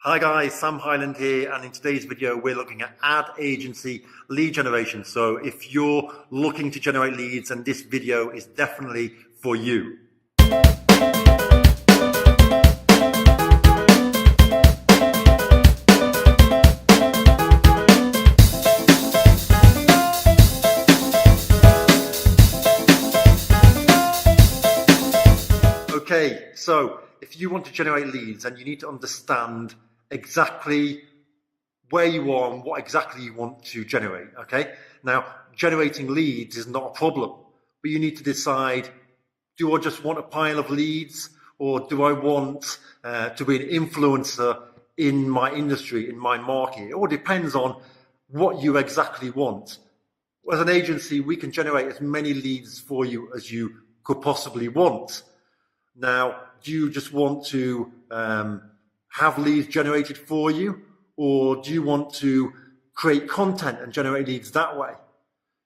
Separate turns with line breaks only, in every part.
Hi guys, Sam Highland here, and in today's video we're looking at ad agency lead generation. So if you're looking to generate leads, then this video is definitely for you. Okay, so if you want to generate leads, then you need to understand exactly where you are and what exactly you want to generate. Okay, now generating leads is not a problem, but you need to decide, do I just want a pile of leads, or do I want to be an influencer in my industry, in my market? It all depends on what you exactly want. As an agency, we can generate as many leads for you as you could possibly want. Now, do you just want to have leads generated for you, or do you want to create content and generate leads that way?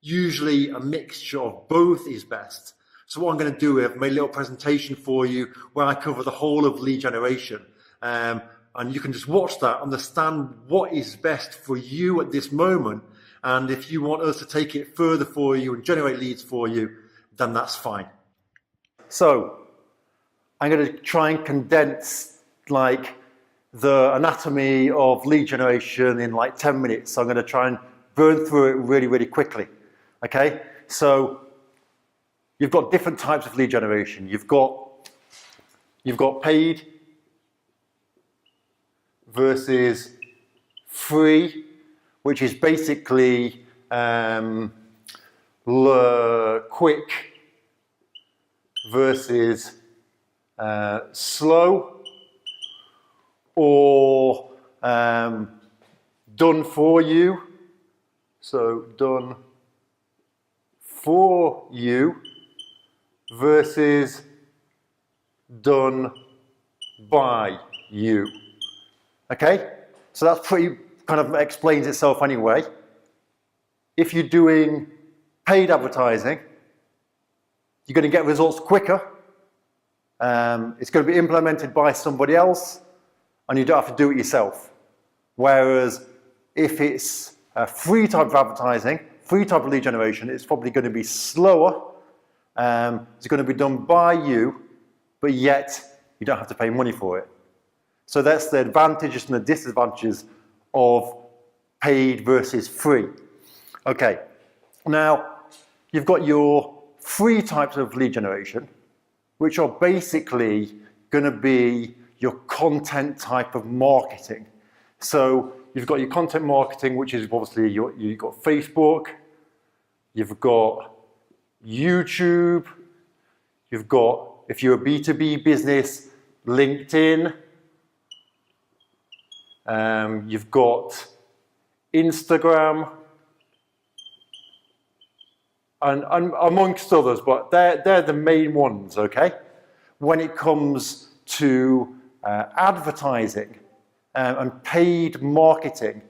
Usually a mixture of both is best. So what I'm going to do is I've made a little presentation for you where I cover the whole of lead generation, and you can just watch that, understand what is best for you at this moment, and if you want us to take it further for you and generate leads for you, then that's fine. So I'm going to try and condense like the anatomy of lead generation in like 10 minutes. So I'm going to try and burn through it really quickly. Okay, so you've got different types of lead generation. You've got paid versus free, which is basically quick versus slow, or done for you. So done for you versus done by you. Okay, so that's pretty kind of explains itself anyway. If you're doing paid advertising, you're going to get results quicker. It's going to be implemented by somebody else, and you don't have to do it yourself. Whereas if it's a free type of advertising, free type of lead generation, it's probably going to be slower. It's going to be done by you, but yet you don't have to pay money for it. So that's the advantages and the disadvantages of paid versus free. Okay, now you've got your free types of lead generation, which are basically going to be your content type of marketing. So you've got your content marketing, which is obviously you've got Facebook, you've got YouTube, you've got, if you're a B2B business, LinkedIn, you've got Instagram, and amongst others, but they're the main ones, okay? When it comes to advertising and paid marketing,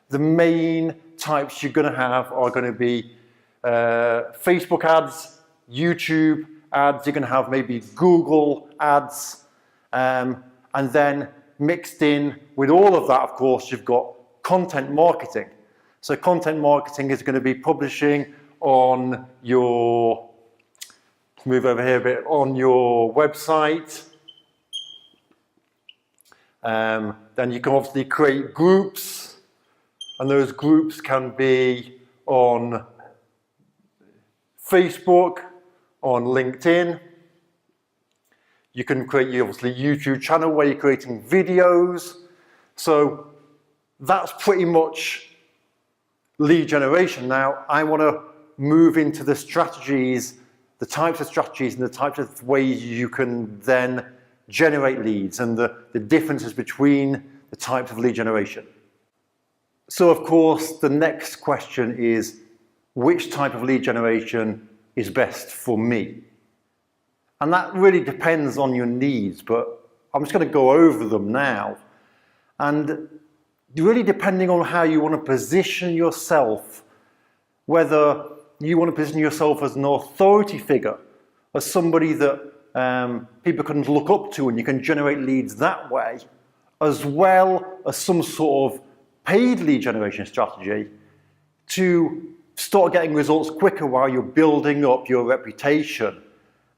the main types you're going to have are going to be Facebook ads, YouTube ads, you're going to have maybe Google ads, and then mixed in with all of that, of course, you've got content marketing. So content marketing is going to be publishing on your, move over here a bit, on your website. Then you can obviously create groups, and those groups can be on Facebook, on LinkedIn. You can create your obviously YouTube channel where you're creating videos. So that's pretty much lead generation. Now I want to move into the strategies, the types of strategies and the types of ways you can then generate leads, and the differences between the types of lead generation. So of course the next question is, which type of lead generation is best for me? And that really depends on your needs, but I'm just going to go over them now. And really depending on how you want to position yourself, whether you want to position yourself as an authority figure, as somebody that people can look up to and you can generate leads that way,
as well as some sort of paid lead generation strategy to start getting results quicker while you're building up your reputation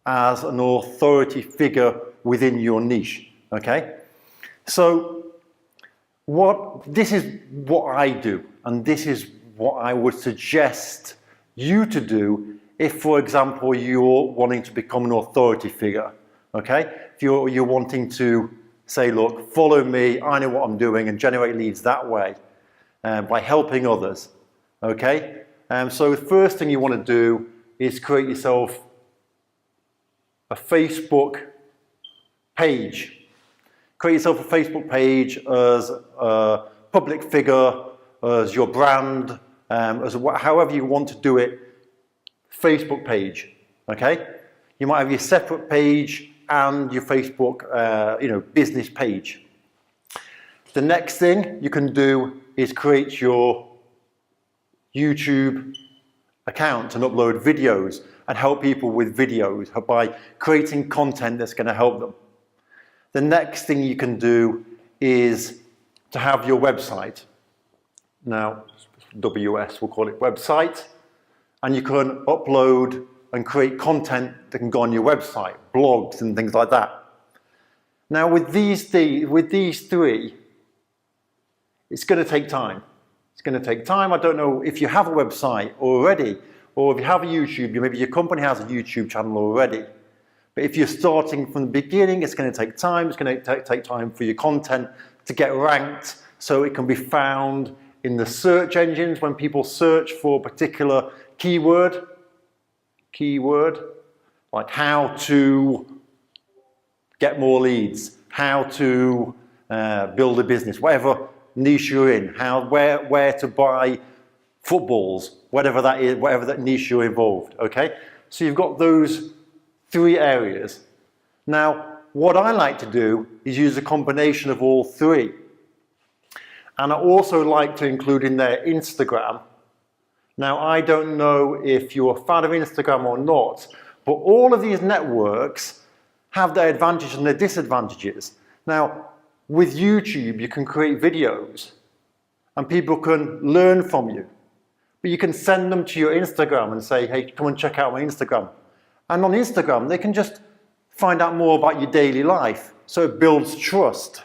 as an authority figure within your niche, okay? So this is what I do, and this is what I would suggest you to do if, for example, you're wanting to become an authority figure, okay? If you're wanting to say, look, follow me, I know what I'm doing, and generate leads that way by helping others, okay? So the first thing you want to do is create yourself a Facebook page. Create yourself a Facebook page as a public figure, as your brand, however you want to do it, Facebook page, okay? You might have your separate page and your Facebook, business page. The next thing you can do is create your YouTube account and upload videos and help people with videos by creating content that's going to help them. The next thing you can do is to have your website. Now, WS, we'll call it website, and you can upload and create content that can go on your website, blogs and things like that. Now, with these three, it's going to take time. It's going to take time. I don't know if you have a website already, or if you have a YouTube, maybe your company has a YouTube channel already. But if you're starting from the beginning, it's going to take time. It's going to take time for your content to get ranked so it can be found in the search engines when people search for a particular keyword, like how to get more leads, how to build a business, whatever niche you're in, where to buy footballs, whatever that is, whatever that niche you're involved, okay? So you've got those three areas. Now, what I like to do is use a combination of all three. And I also like to include in there Instagram. Now, I don't know if you're a fan of Instagram or not, but all of these networks have their advantages and their disadvantages. Now, with YouTube, you can create videos and people can learn from you. But you can send them to your Instagram and say, hey, come and check out my Instagram. And on Instagram, they can just find out more about your daily life. So it builds trust.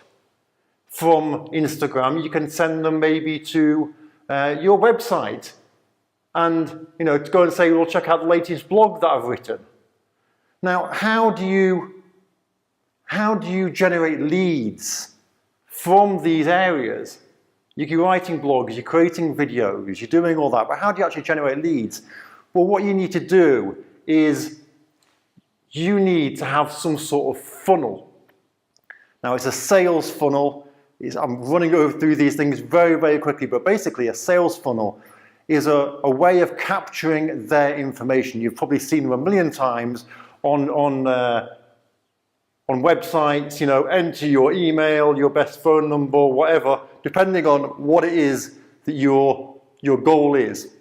From Instagram, you can send them maybe to your website and, to go and say, well, check out the latest blog that I've written. Now, how do you generate leads from these areas? You're writing blogs, you're creating videos, you're doing all that, but how do you actually generate leads? Well, what you need to do is you need to have some sort of funnel. Now, it's a sales funnel. I'm running through these things very, very quickly, but basically a sales funnel is a way of capturing their information. You've probably seen them a million times on websites, enter your email, your best phone number, whatever, depending on what it is that your goal is.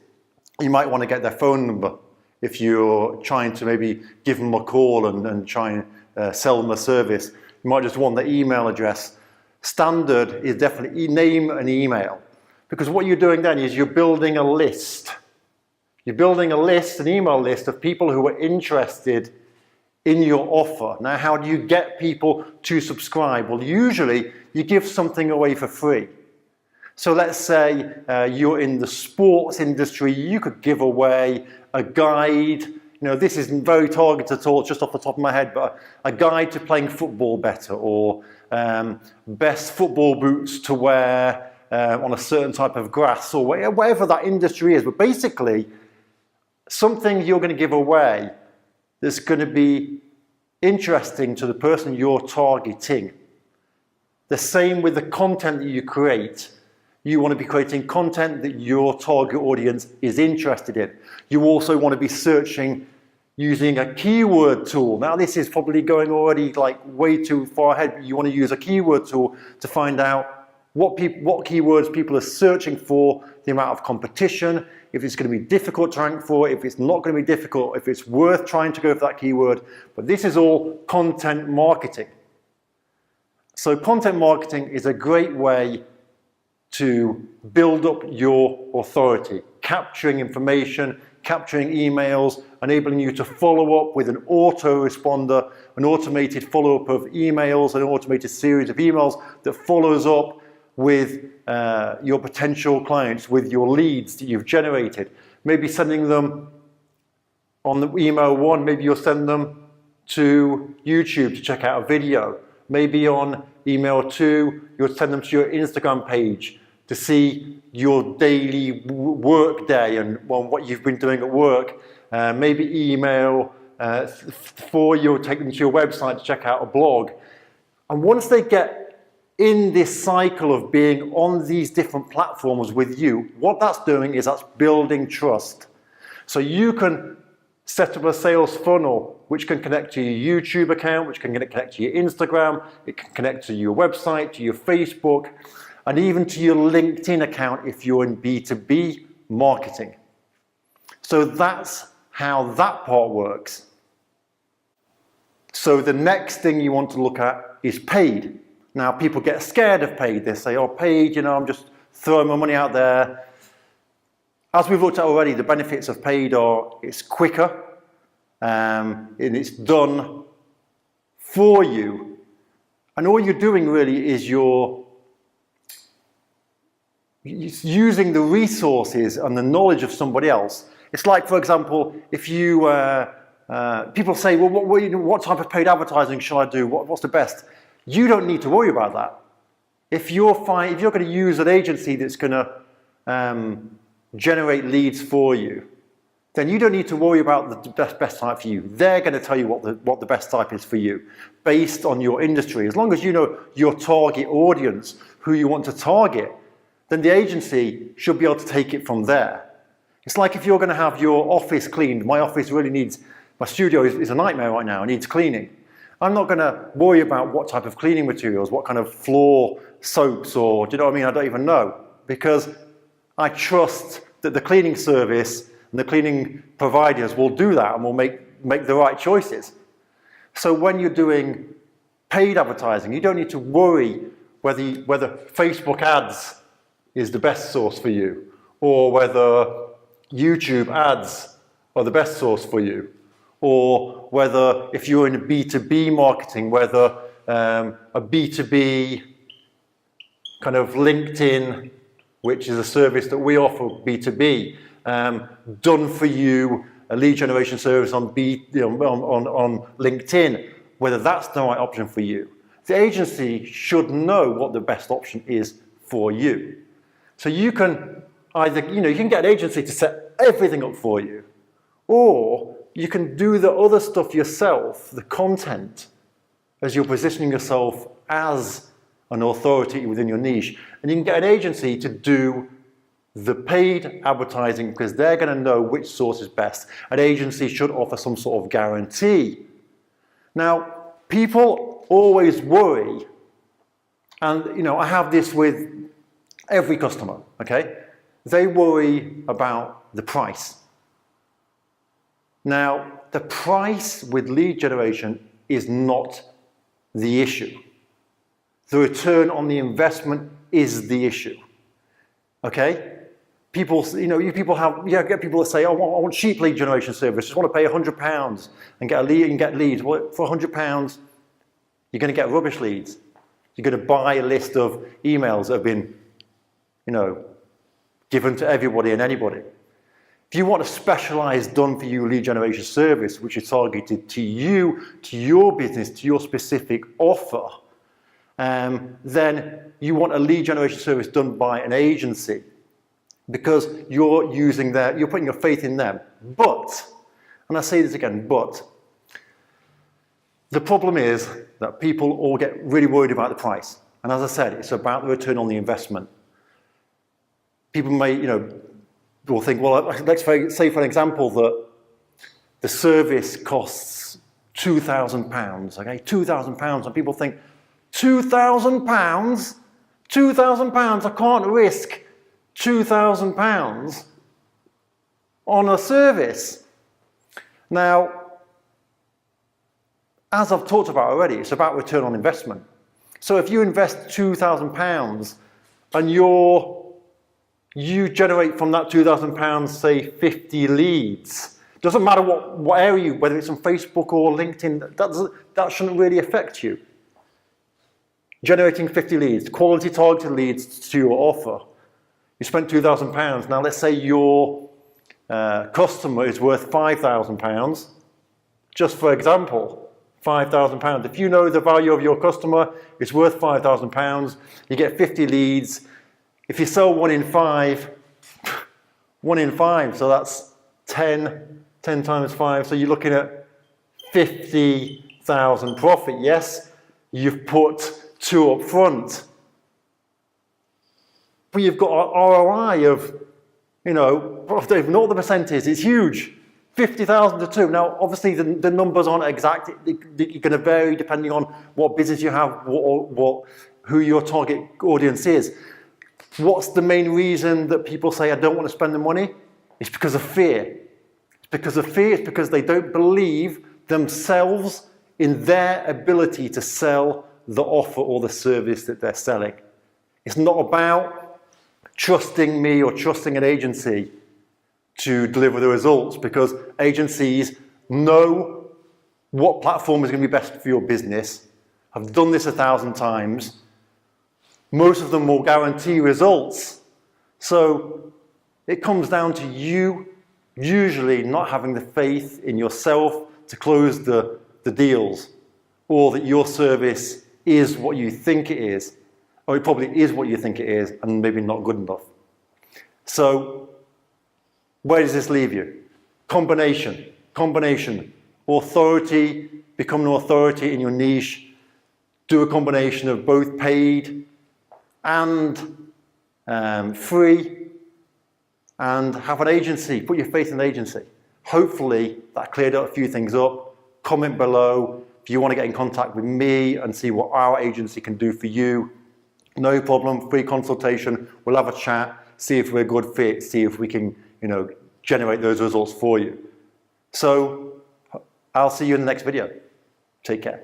You might want to get their phone number if you're trying to maybe give them a call and try and sell them a service. You might just want their email address. Standard is definitely name and email, because what you're doing then is you're building a list. You're building a list, an email list of people who are interested in your offer. Now, how do you get people to subscribe? Well, usually you give something away for free. So let's say you're in the sports industry, you could give away a guide. This isn't very targeted at all, just off the top of my head, but a guide to playing football better, or best football boots to wear on a certain type of grass, or whatever that industry is. But basically, something you're going to give away that's going to be interesting to the person you're targeting. The same with the content that you create. You want to be creating content that your target audience is interested in. You also want to be searching using a keyword tool. Now, this is probably going already like way too far ahead, but you want to use a keyword tool to find out what keywords people are searching for, the amount of competition, if it's going to be difficult to rank for, if it's not going to be difficult, if it's worth trying to go for that keyword. But this is all content marketing. So content marketing is a great way to build up your authority, capturing information, capturing emails, enabling you to follow up with an autoresponder, an automated follow-up of emails, an automated series of emails that follows up with your potential clients, with your leads that you've generated. Maybe sending them on the email one, maybe you'll send them to YouTube to check out a video. Maybe on email two, you'll send them to your Instagram page to see your daily work day and what you've been doing at work. Maybe email four, you'll take them to your website to check out a blog. And once they get in this cycle of being on these different platforms with you, what that's doing is that's building trust. So you can set up a sales funnel which can connect to your YouTube account, which can connect to your Instagram, it can connect to your website, to your Facebook, and even to your LinkedIn account if you're in B2B marketing. So that's how that part works. So the next thing you want to look at is paid. Now people get scared of paid. They say, oh, paid, I'm just throwing my money out there. As we've looked at already, the benefits of paid are it's quicker, and it's done for you. And all you're doing really is you're using the resources and the knowledge of somebody else. It's like, for example, if you, people say, well, what type of paid advertising shall I do? What's the best? You don't need to worry about that. If you're going to use an agency that's going to generate leads for you, then you don't need to worry about the best type for you. They're going to tell you what the best type is for you based on your industry. As long as you know your target audience, who you want to target, then the agency should be able to take it from there. It's like if you're going to have your office cleaned. My office really needs, my studio is a nightmare right now, it needs cleaning. I'm not going to worry about what type of cleaning materials, what kind of floor soaps, or do you know what I mean? I don't even know, because I trust that the cleaning service and the cleaning providers will do that and will make the right choices. So when you're doing paid advertising, you don't need to worry whether Facebook ads is the best source for you, or whether YouTube ads are the best source for you, or whether if you're in B2B marketing, whether a B2B kind of LinkedIn, which is a service that we offer B2B, done for you, a lead generation service on LinkedIn, whether that's the right option for you. The agency should know what the best option is for you. So you can either, you can get an agency to set everything up for you, or you can do the other stuff yourself, the content, as you're positioning yourself as an authority within your niche. And you can get an agency to do the paid advertising because they're going to know which source is best. An agency should offer some sort of guarantee. Now, people always worry, and I have this with every customer, okay? They worry about the price. Now, the price with lead generation is not the issue. The return on the investment is the issue. Okay? People, you get people that say, oh, I want cheap lead generation service. Just want to pay £100 and get a lead and get leads. Well, for £100, you're going to get rubbish leads. You're going to buy a list of emails that have been, given to everybody and anybody. If you want a specialized done-for-you lead generation service, which is targeted to you, to your business, to your specific offer, then you want a lead generation service done by an agency because you're putting your faith in them. But, and I say this again, but, the problem is that people all get really worried about the price. And as I said, it's about the return on the investment. People may, will think, well, let's say for an example that the service costs £2,000, okay? £2,000, and people think, £2,000? £2,000, I can't risk £2,000 on a service. Now, as I've talked about already, it's about return on investment. So if you invest £2,000 and you generate from that £2,000, say 50 leads, doesn't matter what area, whether it's on Facebook or LinkedIn, that shouldn't really affect you. Generating 50 leads, quality targeted leads to your offer. You spent £2,000. Now let's say your customer is worth £5,000. Just for example, £5,000. If you know the value of your customer is worth £5,000, you get 50 leads. If you sell 1 in 5, 1 in 5, so that's 10 times 5, so you're looking at 50,000 profit. Yes, you've put 2 up front, but you've got an ROI of, I don't even know what the percent is, it's huge. 50,000 to 2. Now, obviously, the numbers aren't exact. You're going to vary depending on what business you have, who your target audience is. What's the main reason that people say, I don't want to spend the money? It's because of fear. It's because of fear. It's because they don't believe themselves in their ability to sell the offer or the service that they're selling. It's not about trusting me or trusting an agency to deliver the results, because agencies know what platform is going to be best for your business. I've done this 1,000 times. Most of them will guarantee results. So it comes down to you usually not having the faith in yourself to close the deals, or that your service is what you think it is, or it probably is what you think it is and maybe not good enough. So where does this leave you? Combination. Authority, become an authority in your niche. Do a combination of both paid and free, and have an agency. Put your faith in the agency. Hopefully that cleared up a few things up. Comment below if you want to get in contact with me and see what our agency can do for you. No problem, free consultation. We'll have a chat, see if we're a good fit, see if we can, generate those results for you. So I'll see you in the next video. Take care.